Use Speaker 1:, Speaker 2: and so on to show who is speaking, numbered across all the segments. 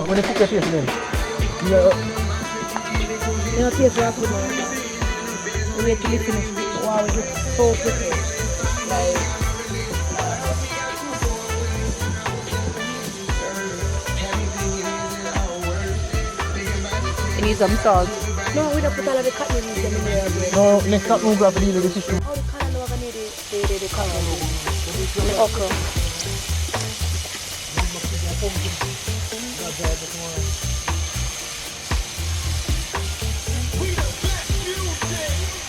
Speaker 1: when you put your face in,
Speaker 2: your face was good now. Wait till you finish. Wow, it looks so pretty. Like, you need some salt. No, we don't put all of the cotton in there.
Speaker 1: no, let's not move off the deal with this issue.
Speaker 2: Oh, the cotton, we're going to need the cotton. The okra.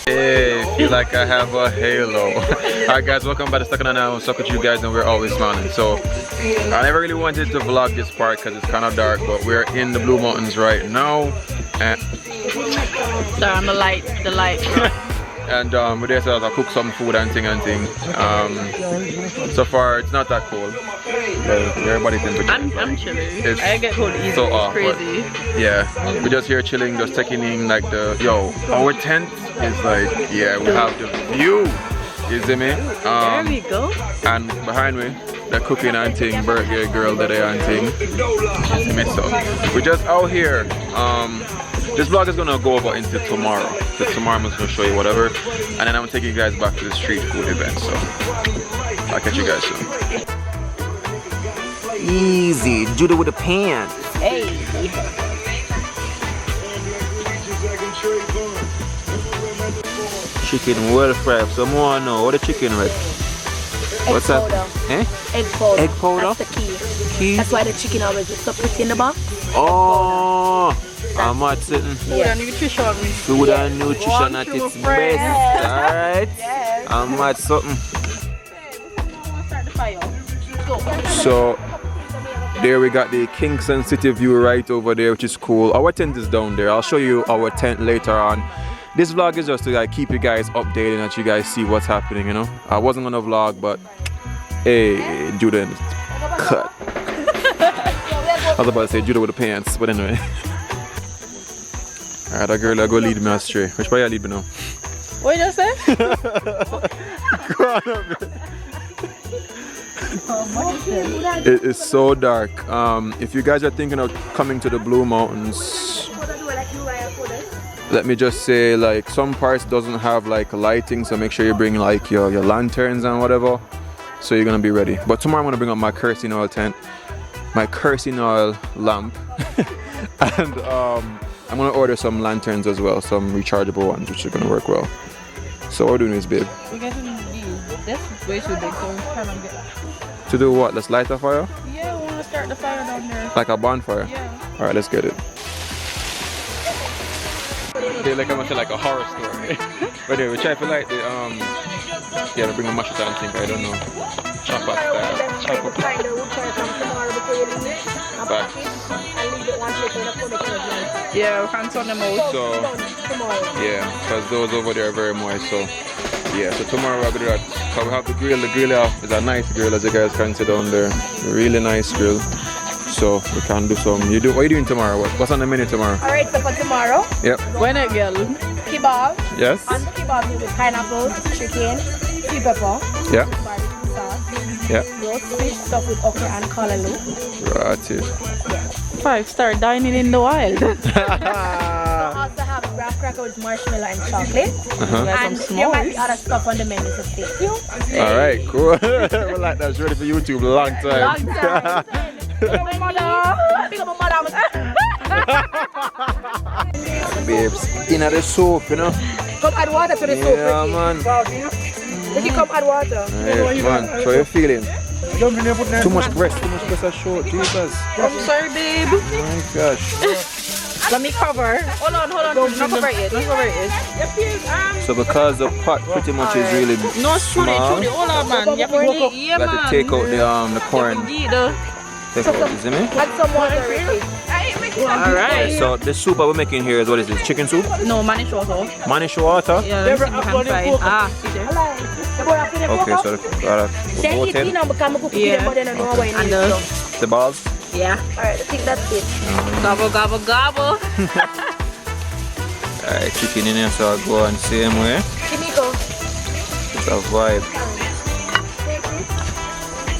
Speaker 3: Hey, feel like I have a halo. Alright guys, welcome back to Stuck on Now. I'm stuck with you guys and we're always smiling. So I never really wanted to vlog this part because it's kind of dark, but we're in the Blue Mountains right now. And
Speaker 2: Sorry, I'm the light.
Speaker 3: and we're there to cook some food and thing. So far it's not that cold. Everybody's temperature.
Speaker 2: I'm chilling. I get cold easy.
Speaker 3: So off,
Speaker 2: crazy.
Speaker 3: Yeah, we're just here chilling, just taking in like our tent is like, yeah, we have the view. You see me?
Speaker 2: There we go.
Speaker 3: And behind me, the cooking and thing, birthday girl that they and thing. You see me? So we're just out here. This vlog is gonna go over into tomorrow. So tomorrow I'm just gonna show you whatever, and then I'm gonna take you guys back to the street food event. So I'll catch you guys soon. Easy, Judah with the pants.
Speaker 2: Hey.
Speaker 3: Chicken well fried. Some more now. What the chicken red? What's that? Eh?
Speaker 2: Egg powder.
Speaker 3: Egg powder?
Speaker 2: That's the key. That's why the chicken always looks so pretty in the box.
Speaker 3: Oh, I'm not sitting.
Speaker 2: Food and nutrition.
Speaker 3: Food and nutrition at its best. Alright.
Speaker 2: Yes.
Speaker 3: I'm at something. So there we got the Kingston City view right over there, which is cool. Our tent is down there. I'll show you our tent later on. This vlog is just to like keep you guys updated and that you guys see what's happening, you know. I wasn't gonna vlog, but hey, Judah cut. I was about to say Judah with the pants, but anyway. Alright, that girl I go lead me astray. Which way I lead me now?
Speaker 2: What you just say?
Speaker 3: Go on up. It is so dark. If you guys are thinking of coming to the Blue Mountains, let me just say, like, some parts doesn't have like lighting, so make sure you bring like your lanterns and whatever, so you're gonna be ready. But tomorrow I'm gonna bring up my kerosene oil tent, my kerosene oil lamp, and I'm gonna order some lanterns as well, some rechargeable ones, which are gonna work well. So what we're doing is, babe,
Speaker 2: We're getting these. That's way too big, so we're trying to get.
Speaker 3: to do what? Let's light a fire?
Speaker 2: Yeah, we want to start the fire down there.
Speaker 3: Like a bonfire?
Speaker 2: Yeah.
Speaker 3: Alright, let's get it. They like I'm like a horror story. But anyway, we try to light the yeah, we bring a machete and think, I don't know. Chop up style. Chop up. Back.
Speaker 2: Yeah, we can turn them out.
Speaker 3: So yeah, because those over there are very moist, so yeah, so tomorrow we'll do that. So we have the grill. The grill is a nice grill, as you guys can see down there. Really nice grill. So we can do some. What are you doing tomorrow? What's on the menu tomorrow?
Speaker 2: Alright, so for tomorrow,
Speaker 3: Yep.
Speaker 2: when it girl, kebab.
Speaker 3: Yes.
Speaker 2: On the kebab we do pineapple, chicken, sweet pepper,
Speaker 3: Yeah.
Speaker 2: barbecue sauce,
Speaker 3: Yeah.
Speaker 2: roast fish stuffed with okra and callaloo.
Speaker 3: Right. It.
Speaker 2: 5-star dining in the wild. We also have graham cracker with marshmallow and chocolate. And there might be other stuff on the menu, so stay tuned.
Speaker 3: Alright, cool. We like that. It's ready for YouTube a long time.
Speaker 2: Long time. Big up my mother. Big up my mother.
Speaker 3: Babes, in the soap, you know.
Speaker 2: Come add water to the soup.
Speaker 3: Yeah, man.
Speaker 2: If you come add water.
Speaker 3: Hey, man, so you're feeling? Too much breast are short, Jesus.
Speaker 2: I'm sorry, babe.
Speaker 3: Oh my gosh.
Speaker 2: Let me cover. Hold on. Don't cover it. Don't cover it.
Speaker 3: So because the pot pretty much is really
Speaker 2: No,
Speaker 3: small,
Speaker 2: truly. Hold on, man. You have to
Speaker 3: you have to take out the corn. Take out, you see me?
Speaker 2: Add some water, Ricky. Alright.
Speaker 3: So the soup that we're making here is, what is this? Chicken soup?
Speaker 2: No, manish water.
Speaker 3: Manish water?
Speaker 2: Yeah, let me see if I can find. Ah, see there.
Speaker 3: Okay, so
Speaker 2: And
Speaker 3: the balls?
Speaker 2: yeah. Alright, I think that's it. Gobble, gobble, gobble.
Speaker 3: Alright, chicken in here, so I'll go on same way.
Speaker 2: Kimiko.
Speaker 3: It's a vibe.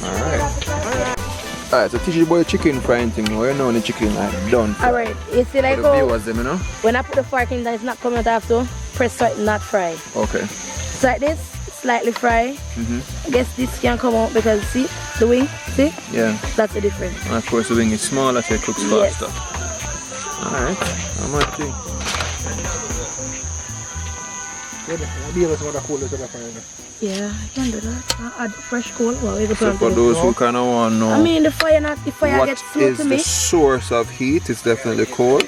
Speaker 3: Alright. Alright, so teach you about the chicken frying thing. You know the chicken like done.
Speaker 2: Alright, you see like
Speaker 3: For the viewers them, you know?
Speaker 2: when I put the fork in that it's not coming out, I have to press so it not fry.
Speaker 3: Okay.
Speaker 2: So like this, slightly fry. I guess this can come out because see the wing, see?
Speaker 3: Yeah.
Speaker 2: That's the difference.
Speaker 3: And of course the wing is smaller so it cooks
Speaker 2: Yes.
Speaker 3: faster. Alright, how much thing?
Speaker 2: Yeah, I can do that. I add fresh coal. Well, you
Speaker 3: So
Speaker 2: can
Speaker 3: for those who kind of want to know
Speaker 2: I mean, the fire
Speaker 3: what
Speaker 2: gets slow
Speaker 3: is
Speaker 2: to
Speaker 3: the
Speaker 2: me.
Speaker 3: source of heat, it's definitely coal.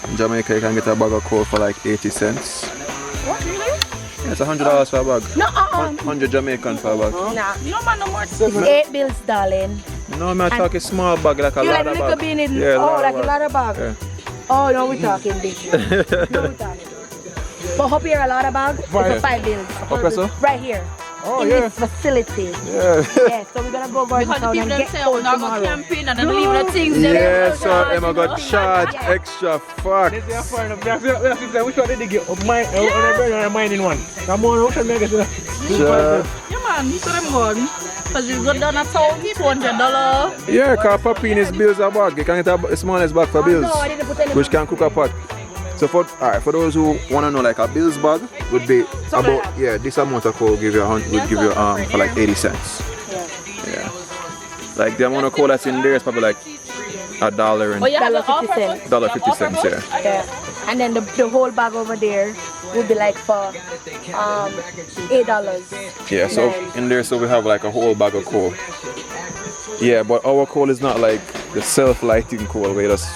Speaker 3: In Jamaica you can get a bag of coal for like 80 cents.
Speaker 2: What, really?
Speaker 3: Yeah, it's $100 for a bag.
Speaker 2: No,
Speaker 3: 100 Jamaican for a bag.
Speaker 2: Nah, no man, no more. It's 8 bills, darling.
Speaker 3: No, I'm talking small bag like a
Speaker 2: You like
Speaker 3: ladder
Speaker 2: little
Speaker 3: bag.
Speaker 2: bean in,
Speaker 3: Yeah,
Speaker 2: oh, like a
Speaker 3: bag.
Speaker 2: ladder bag.
Speaker 3: Yeah.
Speaker 2: Oh, no, we're talking big. No, we're talking. But up here, a ladder bag, it's for 5 bills.
Speaker 3: Okay, so?
Speaker 2: Right here.
Speaker 3: Oh,
Speaker 2: in
Speaker 3: yeah.
Speaker 2: this facility.
Speaker 3: Yeah.
Speaker 2: Yeah, so we're gonna go
Speaker 4: Because the
Speaker 2: town
Speaker 4: people
Speaker 2: and
Speaker 4: them
Speaker 2: get
Speaker 4: say,
Speaker 2: coal
Speaker 4: oh, now go
Speaker 2: tomorrow.
Speaker 4: camping and then leave the things
Speaker 3: Yeah,
Speaker 4: there.
Speaker 3: so Emma got charged extra fuck.
Speaker 1: Which one did they get? Mining one. Come on, ocean mega.
Speaker 3: Sure.
Speaker 4: Yeah, man, so them gone. Because you go down a town, $200.
Speaker 3: Yeah, because Papi in his bills a bag. You can get a smallest bag for bills,
Speaker 2: No, I didn't put any.
Speaker 3: which can cook a pot. So for those who want to know, like a bills bag would be about, yeah, this amount of coal give you would give you for like 80 cents. Yeah. Like the amount of coal that's in there is probably like $1 and
Speaker 4: Oh, yeah,
Speaker 2: $1.50 cents.
Speaker 3: $1.50, yeah.
Speaker 2: Yeah. And then the whole bag over there would be like for $8.
Speaker 3: Yeah, so in there, so we have like a whole bag of coal. Yeah, but our coal is not like the self-lighting coal where you just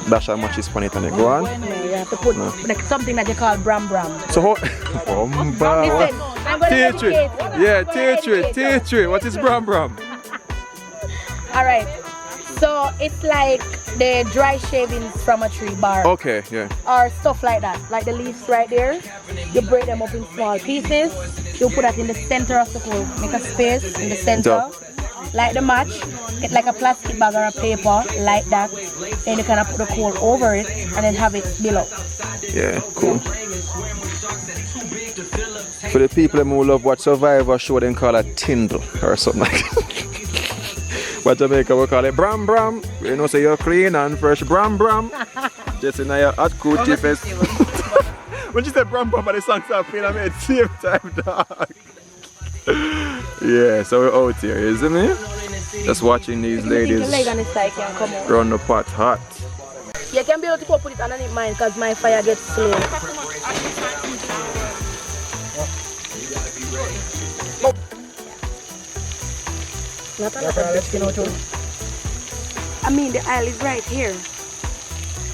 Speaker 3: dash how much is on it and it go on.
Speaker 2: Yeah, you have to put like something that you call bram bram.
Speaker 3: So how...
Speaker 2: Listen, I'm gonna
Speaker 3: Teach it.
Speaker 2: educate you.
Speaker 3: Yeah,
Speaker 2: I'm gonna
Speaker 3: teach it,
Speaker 2: educate you.
Speaker 3: teach it. What is bram bram?
Speaker 2: Alright. So it's like the dry shavings from a tree bark.
Speaker 3: Okay, yeah.
Speaker 2: Or stuff like that. Like the leaves right there. You break them up in small pieces. You put that in the center of the coal. Make a space in the center.
Speaker 3: Yeah.
Speaker 2: Like the match. Get like a plastic bag or a paper like that. Then you can put the coal over it and then have it below.
Speaker 3: Yeah, cool. For the people who love watch Survivor show, they call it Tindle or something like that. But Jamaica we call it bram bram. You know, so you're clean and fresh bram bram. Just in your hot coochie face. When you said bram bram, but the song start playing, I made same time, dog. Yeah, so we're out here, isn't it? Just watching these ladies
Speaker 2: The leg on the side can come out.
Speaker 3: run the pot hot.
Speaker 2: You can be able to go put it underneath mine because my fire gets slow. Not a lot of this, you know, too. I mean, the aisle is right here.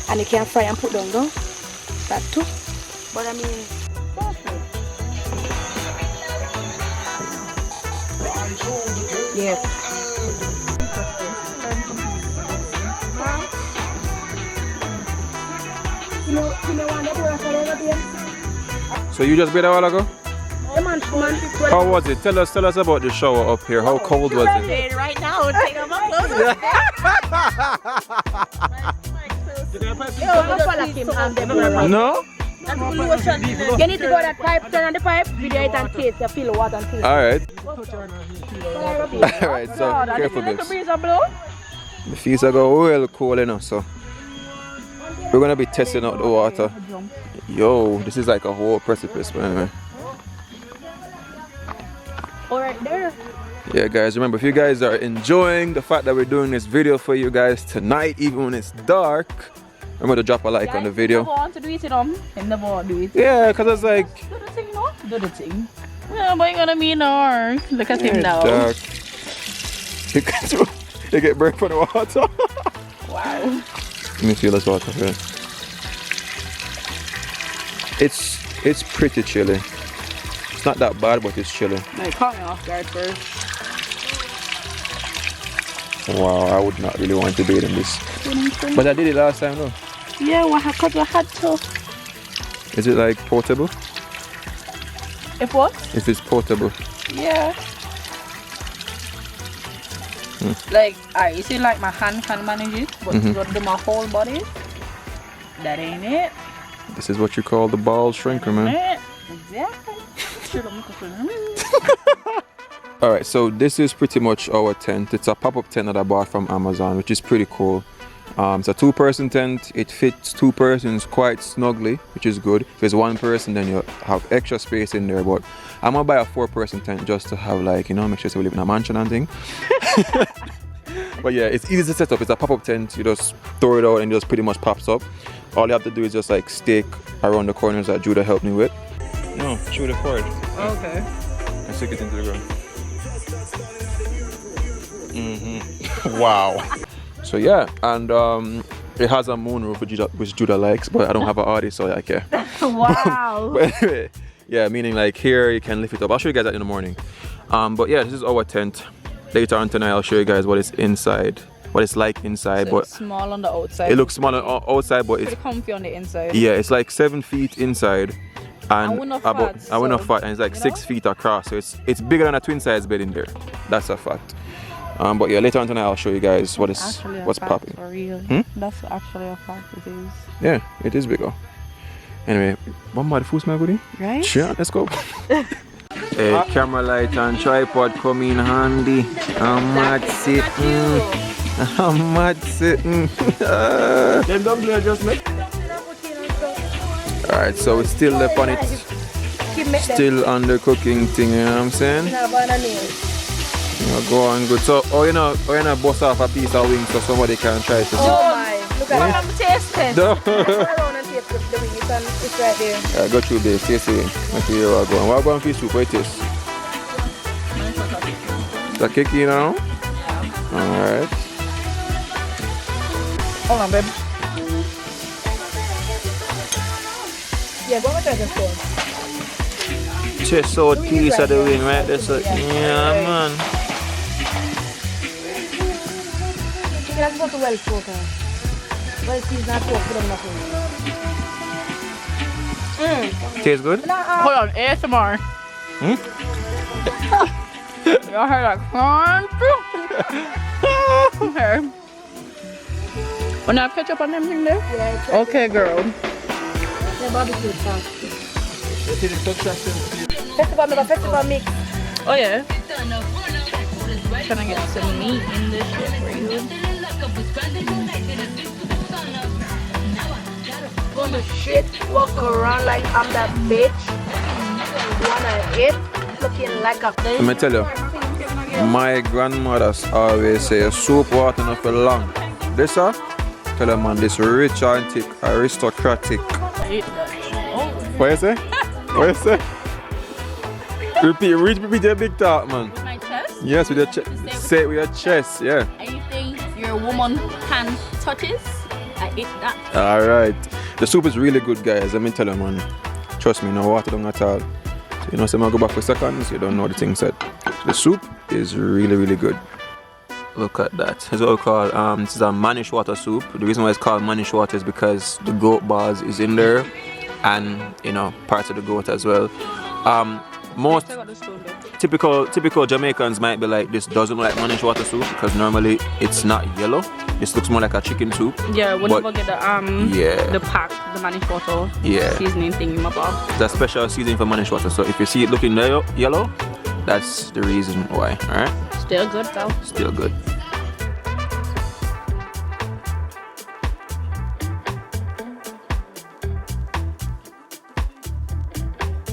Speaker 2: And you can fry and put down, though. That too. But I mean, yes. You know what
Speaker 3: So you just been a while ago?
Speaker 2: the man,
Speaker 3: How was it? Tell us about the shower up here. How cold was it?
Speaker 4: Right now, take them up close.
Speaker 3: No?
Speaker 2: You need to go that pipe, turn on the pipe, video it and taste, you feel the water and taste.
Speaker 3: Alright. Alright, so careful babes. The fees are go well cold enough, so we're gonna be testing out the water. Yo, this is like a whole precipice, but anyway.
Speaker 2: Alright there.
Speaker 3: Yeah guys, remember if you guys are enjoying the fact that we're doing this video for you guys tonight, even when it's dark, remember to drop a like on the video.
Speaker 4: Want to do it, never want to do it.
Speaker 3: Yeah, cause it's like
Speaker 4: Do the thing, no? Do the thing. Yeah, but you gonna mean no. Look at him
Speaker 3: it's
Speaker 4: now.
Speaker 3: dark. You get burnt from the water.
Speaker 4: Wow.
Speaker 3: Let me feel this water here. It's pretty chilly. It's not that bad, but it's chilly.
Speaker 4: I caught me off guard first.
Speaker 3: Wow, I would not really want to bathe in this. But I did it last time though.
Speaker 4: Yeah, because I had to.
Speaker 3: Is it like portable?
Speaker 4: If what?
Speaker 3: If it's portable.
Speaker 4: Yeah. Like, you see, like my hand can manage it, but to do my whole body, that ain't it.
Speaker 3: This is what you call the ball shrinker, man.
Speaker 4: Exactly.
Speaker 3: Alright, so this is pretty much our tent. It's a pop-up tent that I bought from Amazon, which is pretty cool. It's a 2-person tent. It fits 2 persons quite snugly, which is good. If it's 1 person, then you have extra space in there. But I'm gonna buy a 4-person tent just to have, like, you know, make sure we live in a mansion and thing. But yeah, it's easy to set up. It's a pop-up tent. You just throw it out and it just pretty much pops up. All you have to do is just like stake around the corners that Judah helped me with. No, through the cord.
Speaker 4: Okay.
Speaker 3: And stick it into the ground. Wow. So yeah, and it has a moonroof which Judah likes, but I don't have an Audi, so I care.
Speaker 4: Wow.
Speaker 3: But anyway, yeah, meaning like here you can lift it up. I'll show you guys that in the morning. But yeah, this is our tent. Later on tonight, I'll show you guys what it's inside, what it's like inside.
Speaker 4: So
Speaker 3: but
Speaker 4: it's small on the outside.
Speaker 3: it looks small on outside, but it's
Speaker 4: pretty comfy on the inside.
Speaker 3: yeah, it's like 7 feet inside. And
Speaker 4: we're not
Speaker 3: about
Speaker 4: fat,
Speaker 3: and we're not
Speaker 4: so,
Speaker 3: fat, and it's like 6 feet across, so it's bigger than a twin size bed in there. That's a fact. But yeah, later on tonight I'll show you guys what's popping.
Speaker 4: For real. That's actually a fact. It is.
Speaker 3: Yeah, it is bigger. Anyway, one more food smell goodie.
Speaker 4: Right?
Speaker 3: Sure, let's go. Hey, camera light and tripod come in handy. I'm mad sitting. I'm mad sitting.
Speaker 1: Then don't do adjustment.
Speaker 3: Alright, so it's still left on it. Still on the cooking thing, you know what I'm saying? Go on good. So, you know, bust off a piece of wing so somebody can try to.
Speaker 2: Oh my! Look at it.
Speaker 4: Taste it.
Speaker 3: No.
Speaker 2: Around and taste the wing. It's right there.
Speaker 3: Go through this. Taste the wing. Let's see where we're going. What about fish soup? What it is? Is that cakey now? Alright.
Speaker 4: Hold on, babe.
Speaker 2: Yeah, go and try this one.
Speaker 3: Chest out piece of the wing right there. So, yeah, man.
Speaker 2: Let's go to well smoker. Well, she's not pork, put on nothing.
Speaker 3: Tastes good?
Speaker 4: Hold on, ASMR. Y'all heard that crunch? Okay. When I catch up on them thing there?
Speaker 2: Yeah, it's
Speaker 4: Okay, girl.
Speaker 2: yeah, barbecue sauce. Festival mix.
Speaker 4: Oh yeah. Trying to get some meat in this shit for you.
Speaker 2: Gonna shit, walk around like I'm that bitch. Wanna eat, looking like a
Speaker 3: Let me tell you, my grandmothers always say soup water not for long. This tell them man, this rich and thick, aristocratic.
Speaker 4: Eat that. Oh.
Speaker 3: What you say? What you say? Repeat your big talk, man.
Speaker 4: My chest?
Speaker 3: Yes, with your chest. Say it with your chest, yeah.
Speaker 4: Anything your woman hand touches, I eat that.
Speaker 3: Alright. The soup is really good, guys. Let me tell you, man. Trust me, no water down at all. So, you know, so I go back for seconds, you don't know the thing said. The soup is really, really good. Look at that. It's what we call, this is a manish water soup. The reason why it's called manish water is because the goat balls is in there and, you know, parts of the goat as well. Most typical Jamaicans might be like, this doesn't look like manish water soup because normally it's not yellow. This looks more like a chicken soup.
Speaker 4: Yeah, whenever get the
Speaker 3: the
Speaker 4: pack, the manish water seasoning thing in my bowl.
Speaker 3: That's special seasoning for manish water. So if you see it looking yellow, that's the reason why. Alright?
Speaker 4: Still good though.
Speaker 3: Still good.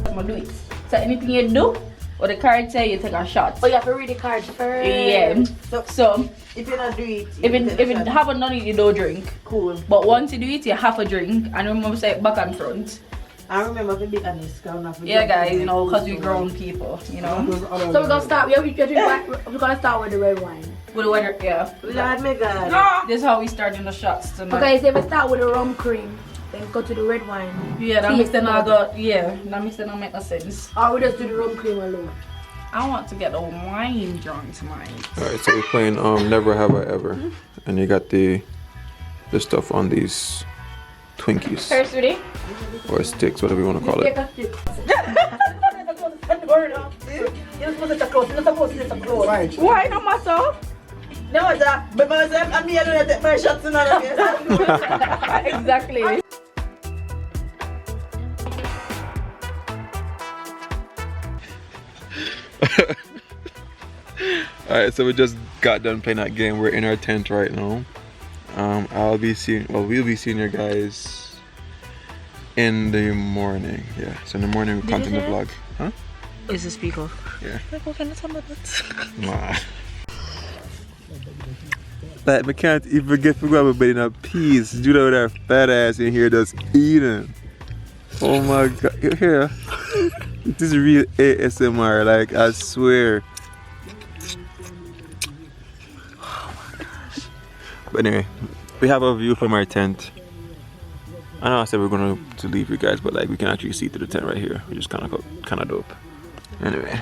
Speaker 4: I'm gonna do it. So anything you do, or the card say you take a shot.
Speaker 2: Oh, you have to read the card first.
Speaker 4: Yeah. So
Speaker 5: if you not do it,
Speaker 4: if you haven't done it, you don't drink.
Speaker 5: Cool.
Speaker 4: But once you do it, you have a drink. And remember, say back and front.
Speaker 5: I remember to be honest.
Speaker 4: Yeah, guys, you know, because we're grown people, you know.
Speaker 2: So we're gonna start. We're gonna start with the red wine.
Speaker 4: With the weather, yeah.
Speaker 5: Lord my God.
Speaker 4: This is how we starting the shots tonight.
Speaker 2: Okay, so we start with the rum cream, then go to the red wine.
Speaker 4: Yeah, that makes them all go. Yeah, that makes them all make a sense.
Speaker 2: Or we just do the rum cream alone.
Speaker 4: I want to get the wine drunk tonight.
Speaker 3: Alright, so we're playing Never Have I Ever. And you got the stuff on these Twinkies.
Speaker 4: Here, sweetie.
Speaker 3: Or sticks, whatever you want to call it.
Speaker 4: Why not myself?
Speaker 5: No, because I'm here to take my shots tonight.
Speaker 4: Exactly.
Speaker 3: Alright, so we just got done playing that game. We're in our tent right now. We'll be seeing you guys in the morning. Yeah, so in the morning we'll continue the vlog. Huh?
Speaker 4: Is the speaker?
Speaker 3: Yeah.
Speaker 4: Like, what kind of time is
Speaker 3: Nah. Like, we can't even get to grab a bit in a piece. You know that fat ass in here just eating. Oh my god. Here. This is real ASMR, like, I swear. Oh my gosh. But anyway, we have a view from our tent. I know I said we're going to leave you guys, but like we can actually see through the tent right here, which is kind of dope. Anyway.